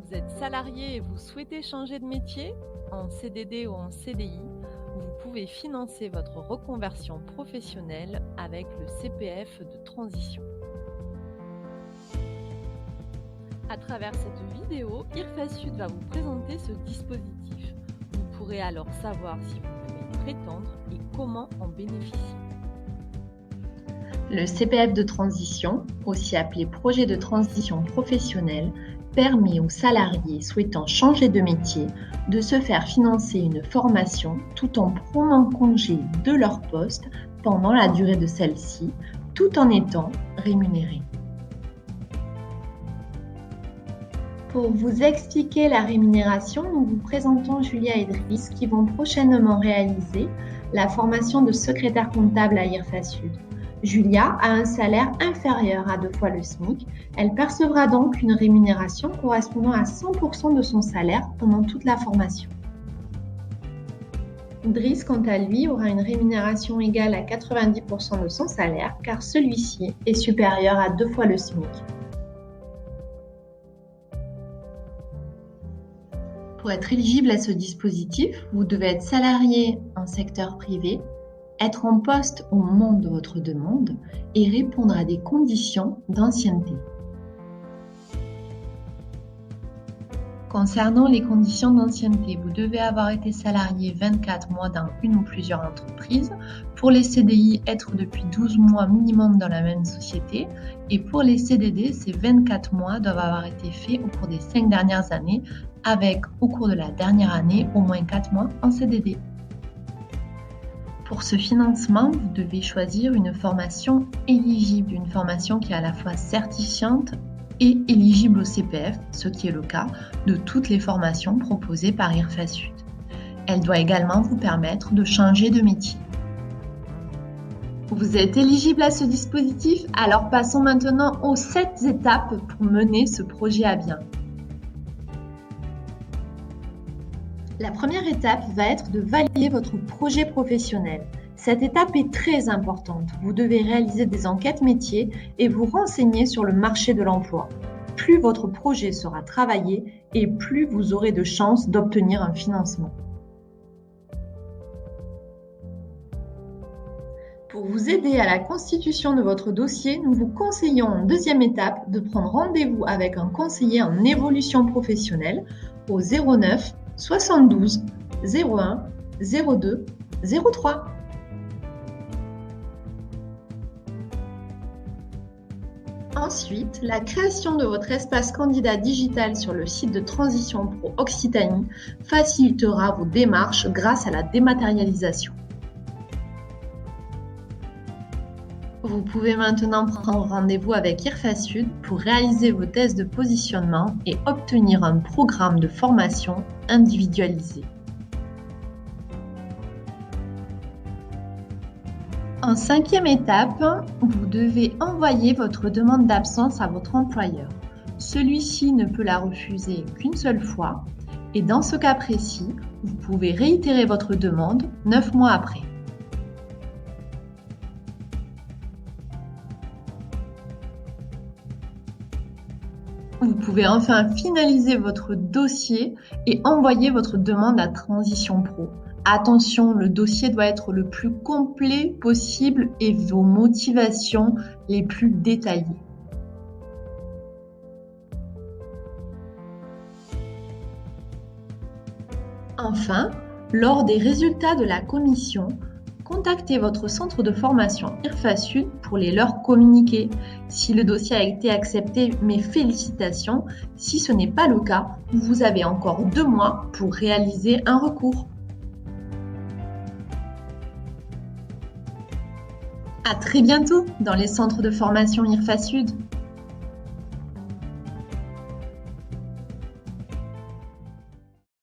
Vous êtes salarié et vous souhaitez changer de métier, en CDD ou en CDI, vous pouvez financer votre reconversion professionnelle avec le CPF de transition. À travers cette vidéo, IRFASUD va vous présenter ce dispositif. Vous pourrez alors savoir si vous pouvez prétendre et comment en bénéficier. Le CPF de transition, aussi appelé projet de transition professionnelle, permet aux salariés souhaitant changer de métier de se faire financer une formation tout en prenant congé de leur poste pendant la durée de celle-ci, tout en étant rémunérés. Pour vous expliquer la rémunération, nous vous présentons Julia et Driss qui vont prochainement réaliser la formation de secrétaire comptable à IRFASUD. Julia a un salaire inférieur à 2 fois le SMIC. Elle percevra donc une rémunération correspondant à 100% de son salaire pendant toute la formation. Driss, quant à lui, aura une rémunération égale à 90% de son salaire car celui-ci est supérieur à 2 fois le SMIC. Pour être éligible à ce dispositif, vous devez être salarié en secteur privé, être en poste au moment de votre demande et répondre à des conditions d'ancienneté. Concernant les conditions d'ancienneté, vous devez avoir été salarié 24 mois dans une ou plusieurs entreprises. Pour les CDI, être depuis 12 mois minimum dans la même société. Et pour les CDD, ces 24 mois doivent avoir été faits au cours des 5 dernières années, avec au cours de la dernière année au moins 4 mois en CDD. Pour ce financement, vous devez choisir une formation éligible, une formation qui est à la fois certifiante et éligible au CPF, ce qui est le cas de toutes les formations proposées par IRFASUD. Elle doit également vous permettre de changer de métier. Vous êtes éligible à ce dispositif, alors passons maintenant aux 7 étapes pour mener ce projet à bien. La première étape va être de valider votre projet professionnel. Cette étape est très importante. Vous devez réaliser des enquêtes métiers et vous renseigner sur le marché de l'emploi. Plus votre projet sera travaillé et plus vous aurez de chances d'obtenir un financement. Pour vous aider à la constitution de votre dossier, nous vous conseillons en deuxième étape de prendre rendez-vous avec un conseiller en évolution professionnelle au 09 72 01 02 03. Ensuite, la création de votre espace candidat digital sur le site de Transition Pro Occitanie facilitera vos démarches grâce à la dématérialisation. Vous pouvez maintenant prendre rendez-vous avec IRFASUD pour réaliser vos tests de positionnement et obtenir un programme de formation individualisé. En 5e étape, vous devez envoyer votre demande d'absence à votre employeur. Celui-ci ne peut la refuser qu'une seule fois et dans ce cas précis, vous pouvez réitérer votre demande 9 mois après. Vous pouvez enfin finaliser votre dossier et envoyer votre demande à Transition Pro. Attention, le dossier doit être le plus complet possible et vos motivations les plus détaillées. Enfin, lors des résultats de la commission, contactez votre centre de formation IRFASUD pour les leur communiquer. Si le dossier a été accepté, mes félicitations. Si ce n'est pas le cas, vous avez encore 2 mois pour réaliser un recours. À très bientôt dans les centres de formation IRFASUD.